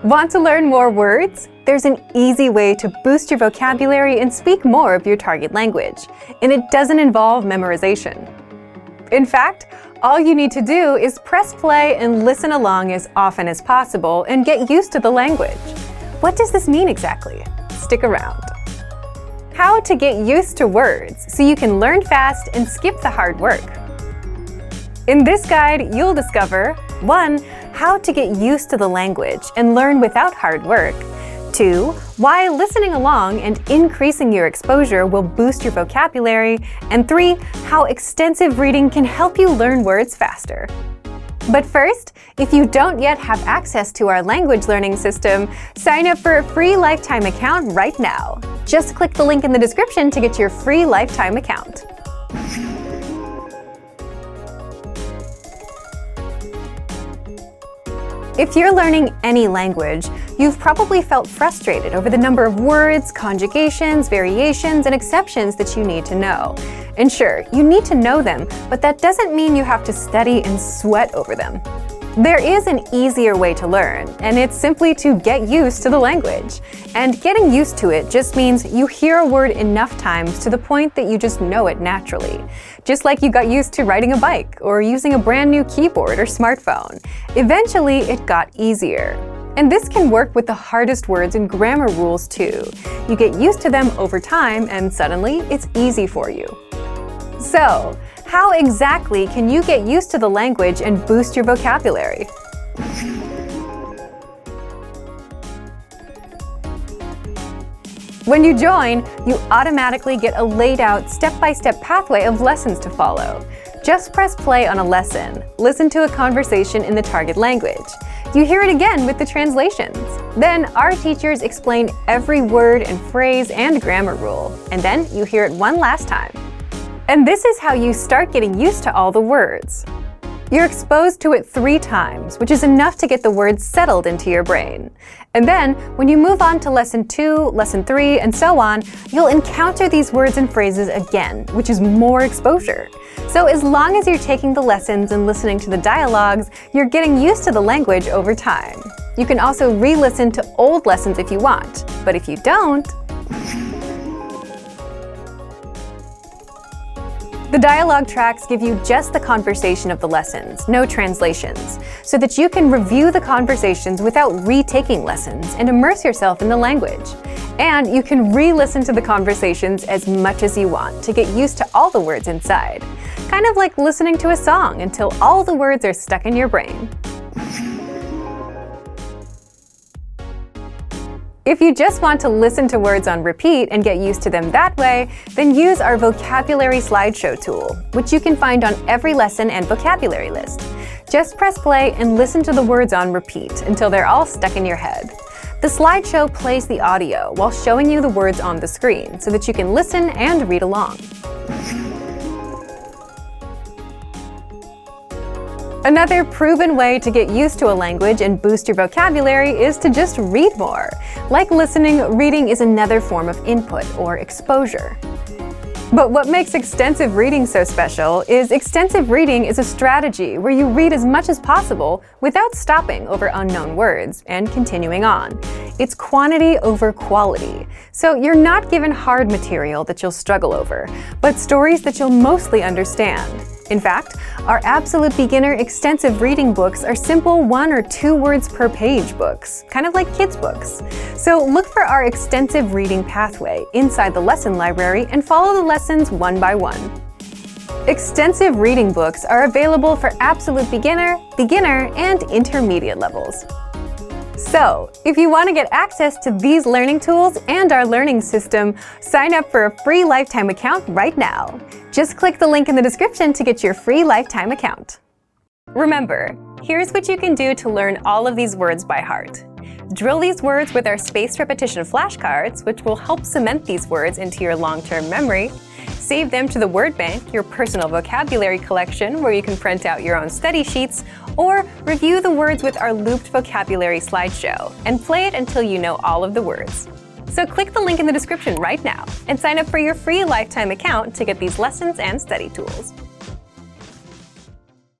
Want to learn more words? There's an easy way to boost your vocabulary and speak more of your target language, and it doesn't involve memorization. In fact, all you need to do is press play and listen along as often as possible and get used to the language. What does this mean exactly? Stick around. How to get used to words so you can learn fast and skip the hard work. In this guide, you'll discover 1. How to get used to the language and learn without hard work. 2. Why listening along and increasing your exposure will boost your vocabulary. And 3. How extensive reading can help you learn words faster. But first, if you don't yet have access to our language learning system, sign up for a free lifetime account right now. Just click the link in the description to get your free lifetime account. If you're learning any language, you've probably felt frustrated over the number of words, conjugations, variations, and exceptions that you need to know. And sure, you need to know them, but that doesn't mean you have to study and sweat over them. There is an easier way to learn, and it's simply to get used to the language. And getting used to it just means you hear a word enough times to the point that you just know it naturally. Just like you got used to riding a bike or using a brand new keyboard or smartphone. Eventually, it got easier. And this can work with the hardest words and grammar rules too. You get used to them over time, and suddenly it's easy for you. So, how exactly can you get used to the language and boost your vocabulary? When you join, you automatically get a laid-out step-by-step pathway of lessons to follow. Just press play on a lesson, listen to a conversation in the target language. You hear it again with the translations. Then our teachers explain every word and phrase and grammar rule, and then you hear it one last time. And this is how you start getting used to all the words. You're exposed to it 3 times, which is enough to get the words settled into your brain. And then, when you move on to lesson 2, lesson 3, and so on, you'll encounter these words and phrases again, which is more exposure. So as long as you're taking the lessons and listening to the dialogues, you're getting used to the language over time. You can also re-listen to old lessons if you want, but if you don't, the dialogue tracks give you just the conversation of the lessons, no translations, so that you can review the conversations without retaking lessons and immerse yourself in the language. And you can re-listen to the conversations as much as you want to get used to all the words inside. Kind of like listening to a song until all the words are stuck in your brain. If you just want to listen to words on repeat and get used to them that way, then use our vocabulary slideshow tool, which you can find on every lesson and vocabulary list. Just press play and listen to the words on repeat until they're all stuck in your head. The slideshow plays the audio while showing you the words on the screen so that you can listen and read along. Another proven way to get used to a language and boost your vocabulary is to just read more. Like listening, reading is another form of input or exposure. But what makes extensive reading so special is extensive reading is a strategy where you read as much as possible without stopping over unknown words and continuing on. It's quantity over quality. So you're not given hard material that you'll struggle over, but stories that you'll mostly understand. In fact, our Absolute Beginner extensive reading books are simple 1 or 2 words per page books, kind of like kids' books. So look for our extensive reading pathway inside the lesson library and follow the lessons one by one. Extensive reading books are available for Absolute Beginner, Beginner, and Intermediate levels. So, if you want to get access to these learning tools and our learning system, sign up for a free lifetime account right now. Just click the link in the description to get your free lifetime account. Remember, here's what you can do to learn all of these words by heart. Drill these words with our spaced repetition flashcards, which will help cement these words into your long-term memory. Save them to the word bank, your personal vocabulary collection, where you can print out your own study sheets, or review the words with our looped vocabulary slideshow and play it until you know all of the words. So click the link in the description right now and sign up for your free lifetime account to get these lessons and study tools.